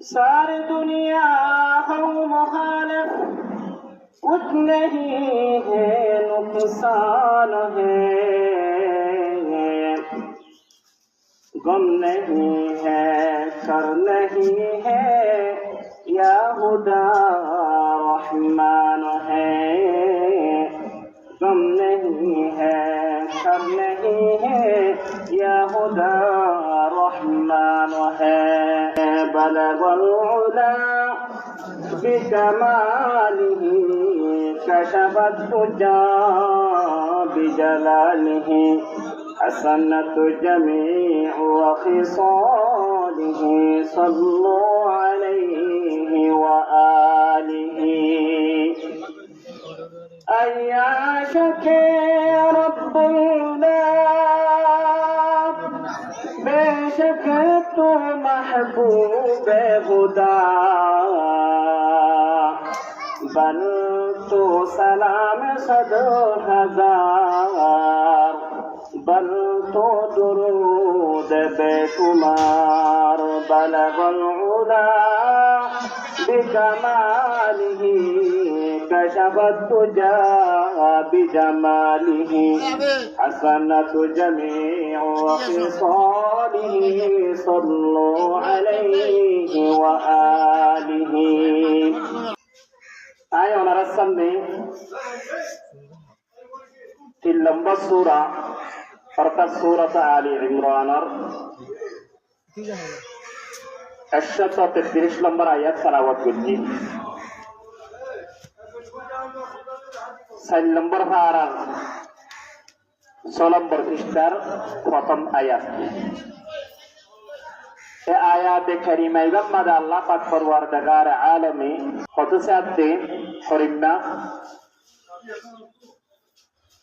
सारी दुनिया हम मुखालिफ, कुछ नहीं है नुकसान है, गम नहीं है कर नहीं है, या खुदा रहमान है। गम नहीं है कर नहीं है, या खुदा रहमान है। बलगल उला बिकमालिही, कशफत तुजा बिजलालिही, हसनत जमीउ खिसालिही, सल्लु अलैहि व आलिही। अय्याशके रब्बुल्ला, बेशक तू महबूब खुदा, बल तो सलाम सदो हजार, बल तो दुरूद बेशुमार। बलगल उला बिकमालिही, कशफत तुजा बिजमालिही, हसनत जमीउ खिसालिही, सल्लु अलैहि व आलिही। आए ওনার সামনে 3 নম্বর সূরা অর্থাৎ সূরা আলী ইমরানের 133 নম্বর আয়াত তেলাওয়াত করছি। 4 নম্বর পারার 6 নম্বর পৃষ্ঠার প্রথম আয়াত। এই আয়াতে কারিমা ইবাম্মাদ আল্লাহ পাক পরওয়ারদিগার আলমী কত সাথে হরিমনা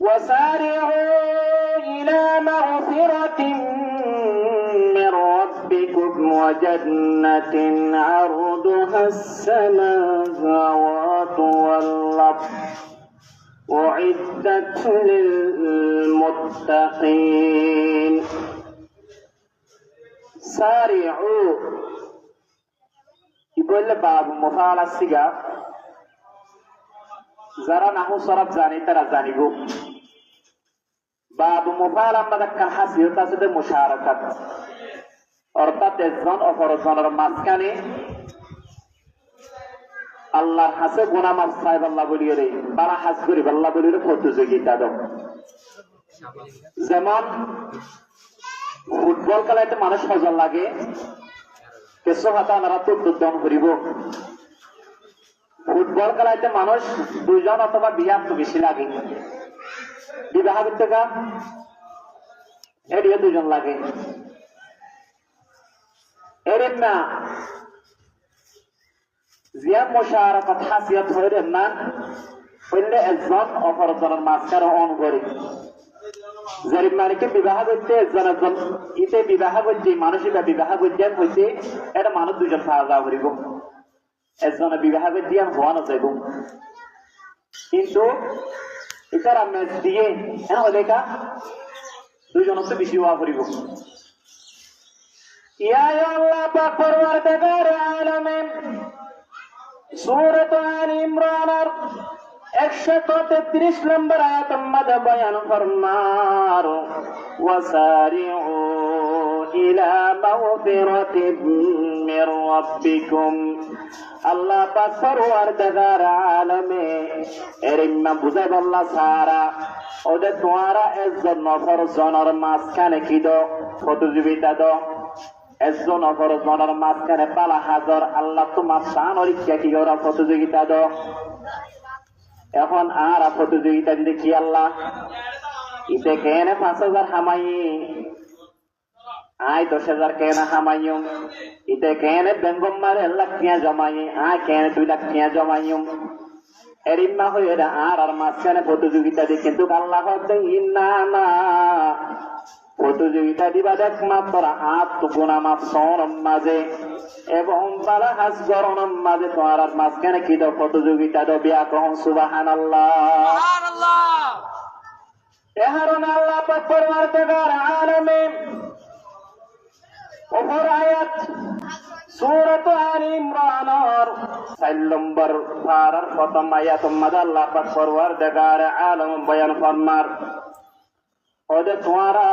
وسارعوا إلى مغفرة من ربكم وجنة عرضها السماوات والأرض أعدت للمتقين। سارعوا يقول باب مفعل الصيغة، যারা নাহু সরফ জানে তারা জানিব। বাবু মুফাল আমাদের কান হাসিয়ত আছে মুশারাকাত, অর্থাৎ একজন অপরজনের মাঝখানে আল্লাহর হাসে গুনাহ মাফ চাইব আল্লাহ বলিয়ে রে, তারা হাস করিব আল্লাহ বলিয়ে প্রতিযোগিতা দাও। যেমন ফুটবল খেলাইতে মানুষ সজল লাগে, কিছু হাতা নারা তো উদ্যম করিব। ফুটবল খেলাইতে মানুষ 2 জন অথবা 20 তো বেশি লাগে। বিবাহ করতে গা এদিকে 2 জন লাগে। এরেন না জিয়া মুশারাকাত হাসিয়াত হইরেন না হইলে একজন অপরজনের মাঝখানে অন করে। যারিব মালিকে বিবাহ করতে একজন একজন ইতে বিবাহ করছে, মানুষের বিবাহ করছে হইতে এটা মানুষ 2 জন পাওয়া যাওয়া করিব। একজনে বিবাহ দিয়ে হওয়া না যাইব, কিন্তু এটার ম্যাচ দিয়ে দেখা 2 জন তো বেশি হওয়া করিব। ইয়া আল্লাহ পাক পরওয়ারদিগার আলামিন সূরা আলী ইমরানের 133 নম্বর আয়াত মধ্যে বয়ান ফরমার ওয়াসারিউ ইলা মাগফিরাতিন মির রাব্বিকুম। আল্লাহ পাক পরওয়ারদিগার আলমে এরিম্মা বুঝাই বললা সারা ওদের তোমারা একজন অপরজনের মাঝখানে কি দো প্রতিযোগিতা দো, একজন অপরজনের মাঝখানে পালা হাজার আল্লাহ তোমার শান অরিক্ষা কি ওরা প্রতিযোগিতা দো। এখন আর প্রতিযোগিতা দিতে কি আল্লাহ ইতে কেনে 5,000 হামাই, আয় 10,000 কেনা হামাইম, ইতে কেনে বেঙ্গম মারে 1 লাখ টিয়া জমাই, আয় কেনে 2 লাখ টিয়া জমাইম। এরিম্মা হয়ে আর মাঝখানে প্রতিযোগিতা দিই, কিন্তু আল্লাহ হচ্ছে ইন্নামা প্রতিযোগিতা দিবা একমাত্র হাত গুনা মাফ সরম মাঝে এবং বালা হাস গরম মাঝে তোমার মাঝখানে কি দাও প্রতিযোগিতা দাও। বিয়া কহন সুবহানাল্লাহ। এহারণ আল্লাহ পাক পরওয়ারদিগার আলামিন ওপর আয়াত সূরাত আল ইমরানের 4 নম্বর পারার প্রথম আয়াতের মধ্যে আল্লাহ পাক পরওয়ারদিগার আলম বয়ান ফরমার ওদের তোমরা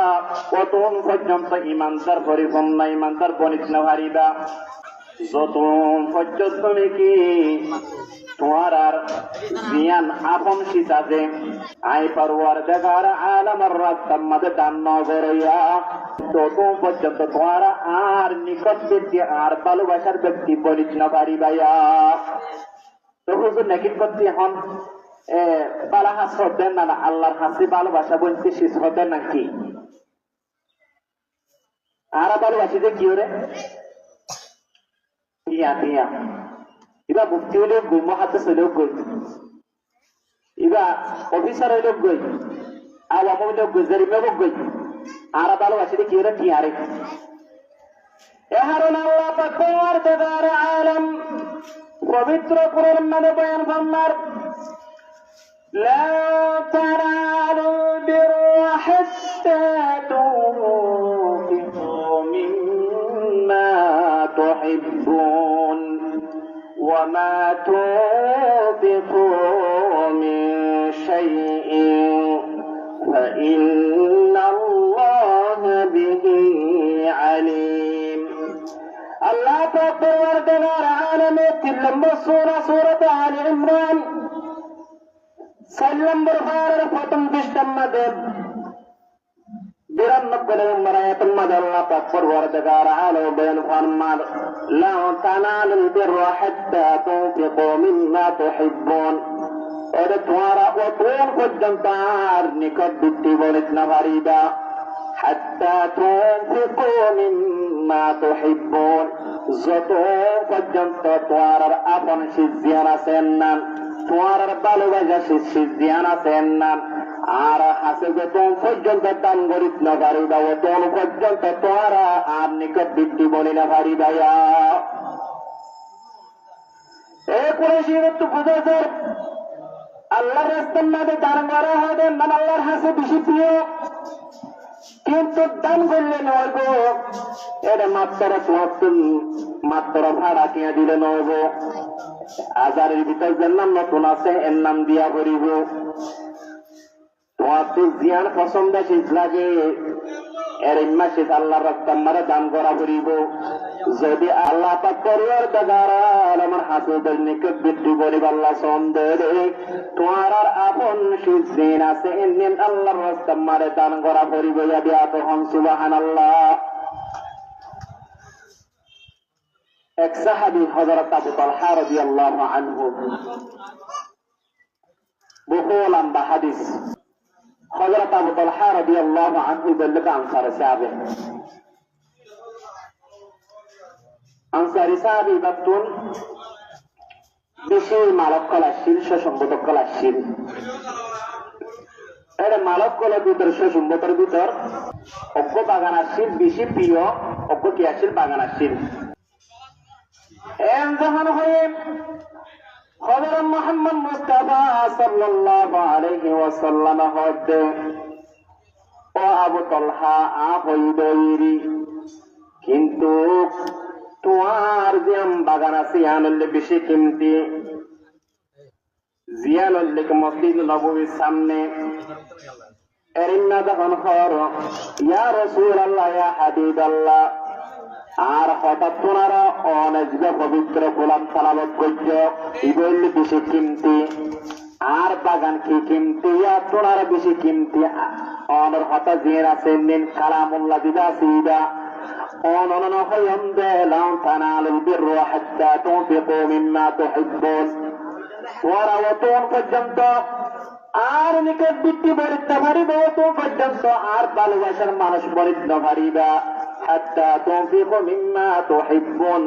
কতক্ষণ পর্যন্ত ইমানদার পরিপূর্ণ ইমানদার বনিত না পারিবা যতক্ষণ পর্যন্ত কি তোমার জ্ঞান আপন শিখাতে আই পরওয়ারদিগার আলমের রাস্তার মধ্যে দান না করিয়া ততক্ষণ পর্যন্ত তোমার আর নিকট ব্যক্তি আর ভালোবাসার ব্যক্তি বনিত না পারিবাইয়া। তো হুজুর নাকি করতে হন বালা হাস হতেন না আল্লাহর হাসি ভালোবাসা বলতে শেষ হতেন নাকি আর ভালোবাসিতে কি ওরে টিয়া টিয়া এবার মুক্তি হইলেও গই মহাদেশ হইলেও গই এবার অফিসার হইলেও গই আওয়াম হইলেও গই জারিমেও গই আর ভালোবাসিতে কি ওরে টিয়া রে এহারুন আল্লাহ পাক পরওয়ারদিগার আলম পবিত্র কুরআনের মধ্যে বয়ান ফরমার لا تنالوا البر حتى تنفقوا مما تحبون وما تنفقوا من شيء فإن الله به عليم. الله পরওয়ারদিগার আলমের 3 নম্বর সূরা আলে ইমরান 4 নম্বর পারার প্রথম পৃষ্ঠার মধ্যে 92 নম্বর আয়াতের মধ্যে আল্লাহ পাক পরওয়ারদিগার আলম বয়ান ফরমার লা তানালুল বিররা হাত্তা তুনফিকু মিম্মা তুহিব্বুন ওরে তোমরা অতক্ষণ পর্যন্ত আর নিকট ব্যক্তি বনিত না পারিবা হাত্তা তুনফিকু মিম্মা তুহিব্বুন যত পর্যন্ত তোমার আপন সিজিয়ান আছেন না তোমার ভালোবাসা সিজিয়ান আছেন না আর হাসে যত পর্যন্ত দান করিত না পারিবা অত পর্যন্ত তোমরা আর নিকট ব্যক্তি বনি না পারিবাইয়া। এই কুরাইশি একটু বুঝেছে আল্লাহর রাস্তার মধ্যে দান করা হবে মানে আল্লাহর হাসে বেশি প্রিয় কিন্তু দান করলে নয় গো এটা মাত্র ভাড়া কিনে দিলে নয় গো আজারের ভিতর যার নাম নতুন আছে এর নাম দিয়া করিব তোমার তো জিয়ান পছন্দ শীত লাগে এর মাসে আল্লাহর রাস্তার মারে দান করা করিব যদি আল্লাহ পাক পরওয়ারদিগার আলমের হাসুদের নিকট বৃদ্ধি করিব আল্লাহ সন্দেহ তোমার আর আপন সিজিন আছে এমন আল্লাহর রাস্তার মারে দান করা করিব ইয়া তখন সুবহানাল্লাহ। এক সাহাবী হযরত আবু তালহা রাদিয়াল্লাহু আনহু বহু লম্বা হাদিস হযরত আবু তালহা রাদিয়াল্লাহু আনহু বললেন আনসারী সাহাবী আনসারী সাহাবী বাতুন বেশি মালক কলাশীল সম্পদ কলাশীল এর মালক কলা ভিতর সম্পদের ভিতর অজ্ঞ বাগান আসিল বেশি প্রিয় অজ্ঞ কি আসিল বাগান আসিল যখন হয়ে হযরত মুহাম্মদ মুস্তাফা সাল্লাল্লাহু আলাইহি ওয়াসাল্লাম হতে ও আবু তালহা হইদইরি কিন্তু তোমার যে বাগান আছে আনলে বেশি কিমতি জিয়ানলে মসজিদ নববীর সামনে এরিন্না যখন হর ইয়া রাসূলুল্লাহ ইয়া হাবিবাল্লাহ আর হঠাৎ তোনারা অনেক পবিত্র গোলাম সালামত করছ ইবল বেশি কিমতি আর বাগান কি কিমতি আর তোনারা বেশি কিমতি অনর হঠাৎ জিয়ার আছে নিন কালামুল্লাহ দিদা সিদা অনন হয়ম দেলাম তানালুল বিররা হাত্তা তুনফিকু মিম্মা তুহিব্বুন ওরা অতক্ষণ পর্যন্ত আর নিকট বৃত্তি বরিতে পারিব অতক্ষণ পর্যন্ত আর ভালোবাসার মানুষ বরিতে পারিবা হাত্তা তুনফিকু মিম্মা তুহিব্বুন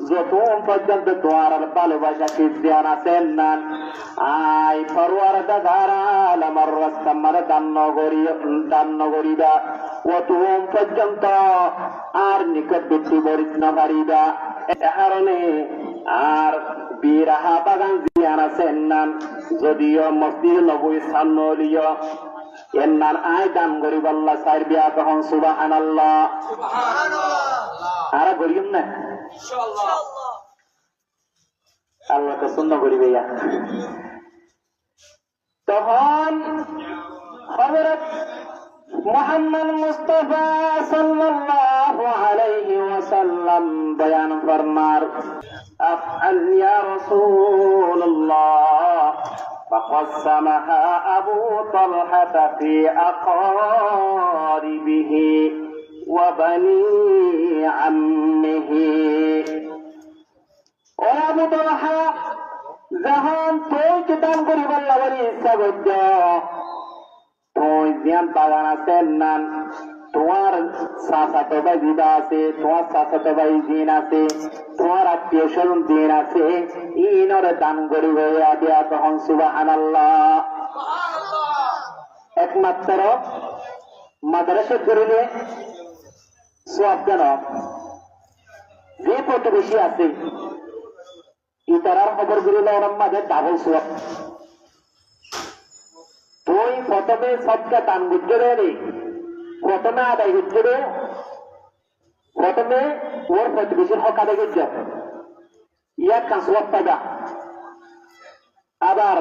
যতক্ষণ পর্যন্ত তোমার ভালোবাসা সিজিয়ান আছেন না আই পরওয়ারদিগার আলমের রাস্তা মারে দান করিবা অতক্ষণ পর্যন্ত আর নিকট বৃত্তি বরিতে পারিবা। এ কারণে আর বিরাহা বাগান জিয়ান আছেন না যদিও মসজিদ নববী সামনে হলিও এর নাম আয় দান করিব আল্লাহ সাইর বিয়া তখন সুবহানাল্লাহ আর করিম না আল্লাহকে সুন্নাহ করিবে ইয়া তখন হযরত মুহাম্মদ মুস্তাফা সাল্লাল্লাহু আলাইহি ওয়াসাল্লাম বয়ান ফরমার আফআল ইয়া রাসূলুল্লাহ فقسمها أبو طلحة في أقاربه وبني عمه وأبو طلحة জাহান তুই কি দান করি বললা বলি ইচ্ছা করছ তুই জিয়ান বাগান আছে না তোমার চাচাতো ভাই দিদা আছে তোমার চাচাতো ভাই জিন আছে তোমার আত্মীয় স্বজন জিন আছে ইনরে দান করি হইয়া দিয়া তখন সুবহানাল্লাহ একমাত্র মাদ্রাসা করিলে সওয়াব কেন যে প্রতিবেশী আছে ইতারার খবর গুলিলে ওর মাঝে ডাবল সওয়াব তুই প্রথমে সবকে দান করতে দেয়নি প্রথমে আদায় করতে দে প্রথমে ওর প্রতিবেশীর হক আদায় করছে ইয়ার কাজ সওয়াব পাইবা আবার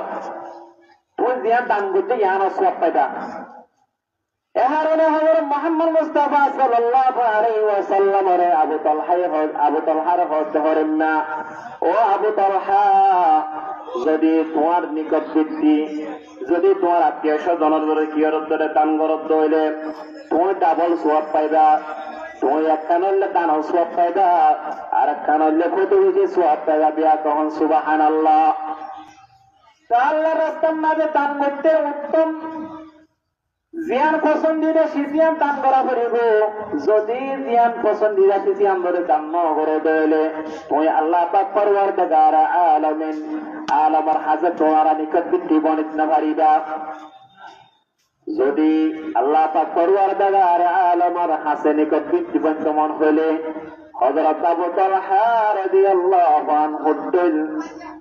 তুই দিয়া দান করতে ইয়ার সওয়াব পাইবা এহারনে হযরত মুহাম্মদ মুস্তাফা সাল্লাল্লাহু আলাইহি ওয়াসাল্লামের আবু তালহার হতে হরেন না ও আবু তালহা যদি তোমার নিকটবর্তী যদি তোমার আত্মীয় স্বজনের ধরে কিয়র ধরে দান গরত হইলে তুমি ডাবল সওয়াব পাইবা তুমি একখান হইলে দান সওয়াব পাইবা আর একখান হইলে কত বেশি সওয়াব পাইবা দিয়া তখন সুবহানাল্লাহ আল্লাহর রাস্তার মাঝে দান করতে উত্তম জিয়ান পছন্দিদা সিজিয়ান দান করা করিব যদি জিয়ান পছন্দিদা সিজিয়ান ধরে দান করে দিলে তুই আল্লাহ পাক পরওয়ারদিগার আলামিন আলমের হাজত তোমার নিকটবর্তী বনিত না পারিবা যদি আল্লাহ পাক পরওয়ারদিগার আলমের হাসে নিকটবর্তী বন্তমন হইলে হযরত আবু তালহা রাদিয়াল্লাহু আনহু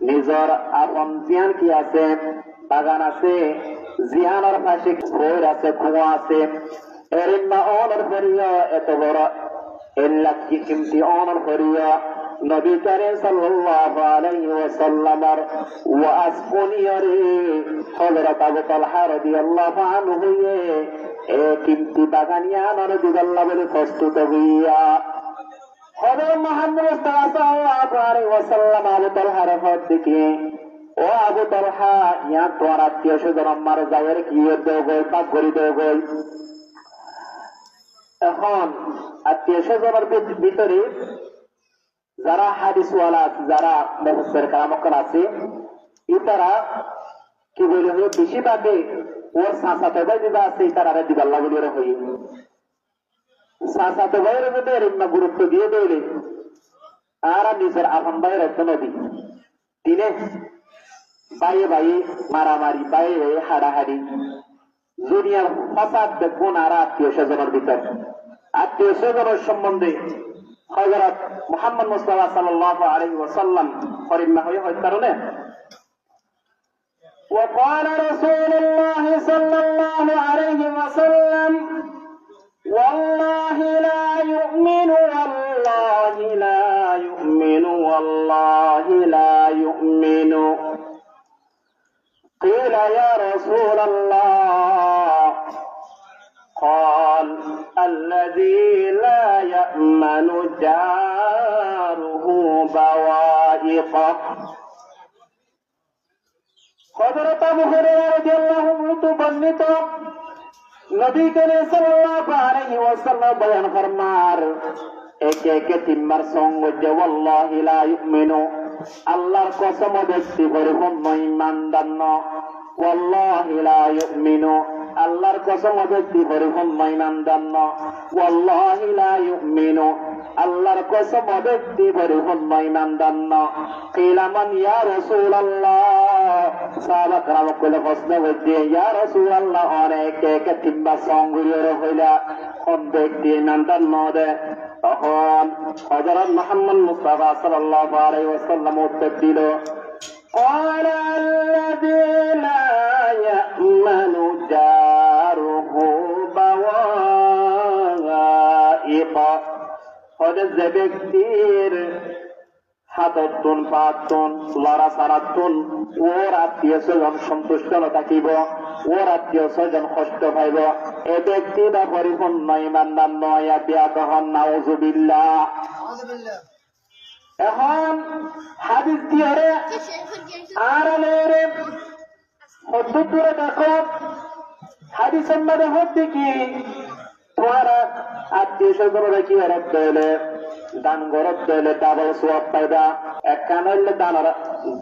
নিজর আপন জিয়ান কি আছে বাগান আছে জিয়ানোর পাশে ঘর আছে কুয়া আছে এর অনর করিয়া এত বড় এলাকি কিমতি অনর করিয়া নবী করিম সাল্লাল্লাহু আলাইহি ওয়াসাল্লামের ওয়াজ শুনিয়ারে হযরত আবু তালহা রাদিয়াল্লাহু আনহু এ কিমতি বাগানিয়ানোর দিগাল্লাহ বলে প্রস্তুত হইয়া হযরত মুহাম্মদ মুস্তাফা সাল্লাল্লাহু আলাইহি ওয়াসাল্লাম আবু তালহার হাত দেখে ও আবু তালহা ইয়া তোমার আত্মীয় স্বজন আমার যাওয়ার কি দেও গই পাক করি দেও গই এখন আত্মীয় স্বজনের ভিতরে যারা হাদিসওয়ালা যারা মুফাসসির কালামকাল আছে ইতারা কি বলে হয় বেশিরভাগে ওর সাসাতে ভাই দিদা আছে তারা দিবাল্লাহ বলে হয় সাসাতে ভাইয়ের মধ্যে এরকম গুরুত্ব দিয়ে দিলে আর নিজের আপন ভাইয়ের একটা নদী দিনে বাইয়ে বাইয়ে মারামারি বাইয়ে বাইয়ে হাড়াহাড়ি দুনিয়ার ফাসাদ দেখুন আর আত্মীয় স্বজনের ভিতর আত্মীয় স্বজনের সম্বন্ধে হযরত মুহাম্মদ মুস্তাফা সাল্লাল্লাহু আলাইহি ওয়াসাল্লাম ফরিমা হয়ে হয় কারণে وقال رسول الله صلى الله عليه وسلم والله لا يؤمن والله لا يؤمن والله لا يؤمن قيل يا رسول الله قال الذي لا يأمن جاره بوائقه হযরত আবু হুরায়রা রাদিয়াল্লাহু আনহু বর্ণিত নবী করিম সাল্লাল্লাহু আলাইহি ওয়াসাল্লাম বয়ান ফরমার একে একে তিনবার সঙ্গ যে ওয়াল্লাহি লা ইউমিনু আল্লাহর কসম ব্যক্তি পরিপূর্ণ ঈমানদার নয় ওয়াল্লাহি লা ইউমিনু আল্লাহর কসম ব্যক্তি পরিপূর্ণ ঈমানদার নয় ওয়াল্লাহি লা ইউমিনু আল্লাহর কসম ব্যক্তি পরিপূর্ণ ঈমানদার নয় কিলা মান ইয়া রাসূলুল্লাহ সাহাবা کرام কইলে প্রশ্ন করছে ইয়া রাসূলুল্লাহ অনেক একে তিনবার সঙ্গ হইলা কোন ব্যক্তি ঈমানদার নয় তখন হযরত মুহাম্মদ মুস্তাফা সাল্লাল্লাহু আলাইহি ওয়াসাল্লাম উত্তর দিল قال الذي لا يأمن جاره بوائقه ওদের যে ব্যক্তির হাততুন পাতুন লড়া সারাতুন ওর আত্মীয় স্বজন সন্তুষ্ট থাকিব, ওর আত্মীয় স্বজন কষ্ট পাইব, এ ব্যক্তিটা পরিপূর্ণ ইমানদার নয়, বিয়াদহন নাউজুবিল্লাহ। এখন হাদিস দিয়ে আর হদ্দুরে দেখো হাদিসের মধ্যে হচ্ছে কি তোমার আত্মীয় স্বজনরা কি অরব হইলে দান গরব হইলে ডাবল সোয়াব পাইবা। এক কান হইলে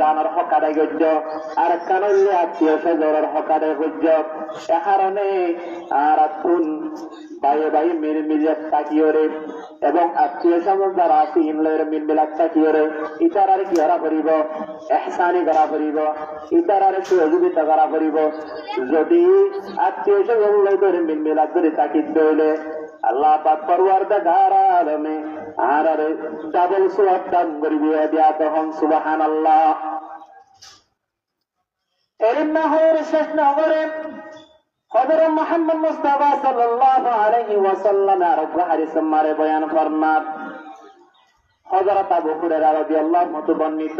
দানার হকারে গজ্য, আর এক কান হইলে আত্মীয় স্বজনের হকারে গজ্য। এ কারণে আর আতুন বাইয়ে বাইয়ে মিলমিলিয়ে তাকিয়রে এবং আত্মীয় স্বজন যারা আছে ইনলের মিলমিলাত তাকিয়রে ইতারারে কি করা করিব, এহসানি করা করিব, ইতারারে সহযোগিতা করা করিব। যদি আত্মীয় স্বজন ধরে মিলমিলাত ধরে তাকিদ হইলে আল্লাহ পাক পরওয়ারদিগার আলমে আরারে ডাবল সওয়াব দান করিবে দিয়া তখন সুবহানাল্লাহ। এর না হয়ে শেষ না করে হযরত মুহাম্মদ মুস্তাফা সাল্লাল্লাহু আলাইহি ওয়াসাল্লাম আর হাদিসে মারে বয়ান ফরমান হযরত আবু হুরায়রা রাদিয়াল্লাহু আনহু বর্ণিত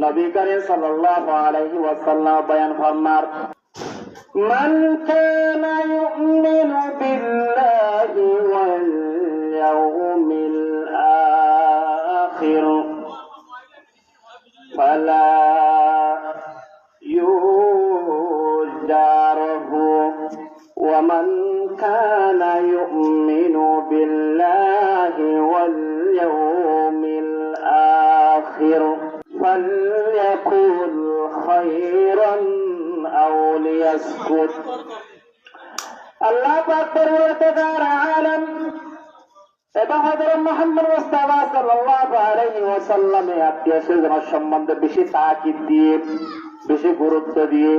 নবী করিম সাল্লাল্লাহু আলাইহি ওয়াসাল্লাম বয়ান ফরমান من كان يؤمن بالله واليوم الآخر فلا يجاره ومن كان يؤمن بالله واليوم الآخر فليقل خيرا أو ليسكت। আল্লাহ পাক পরওয়ারদিগার আলম এবং হযরত মুহাম্মদ মুস্তাফা সাল্লাল্লাহু আলাইহি ওয়াসাল্লামে আত্মীয় স্বজনের সম্বন্ধে বেশি তাকিদ দিয়ে বেশি গুরুত্ব দিয়ে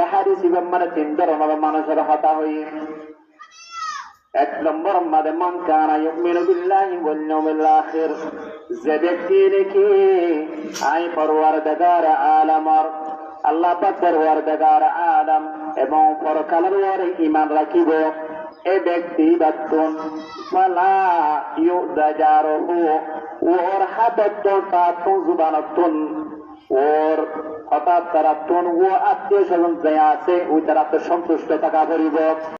এই হাদিস মানে তিন ধরনের মানুষের হতা হই। এক নম্বর মাদে মান কানা ইউমিনু বিল্লাহি ওয়াল ইয়াউমিল আখির, যে ব্যক্তি নাকি আই পরওয়ারদিগার আলমর আল্লাহ পাক পরওয়ারদিগার আলম এবং পরকালের উপরে ঈমান রাখিব, এ ব্যক্তি বাতুন ফালা ইউদাজারহু, ওর হাততুন তাতুন জুবানাতুন ওর হঠাৎ তারাতুন ও আত্মীয় স্বজন যে আছে ওই তারা সন্তুষ্ট থাকা করিব।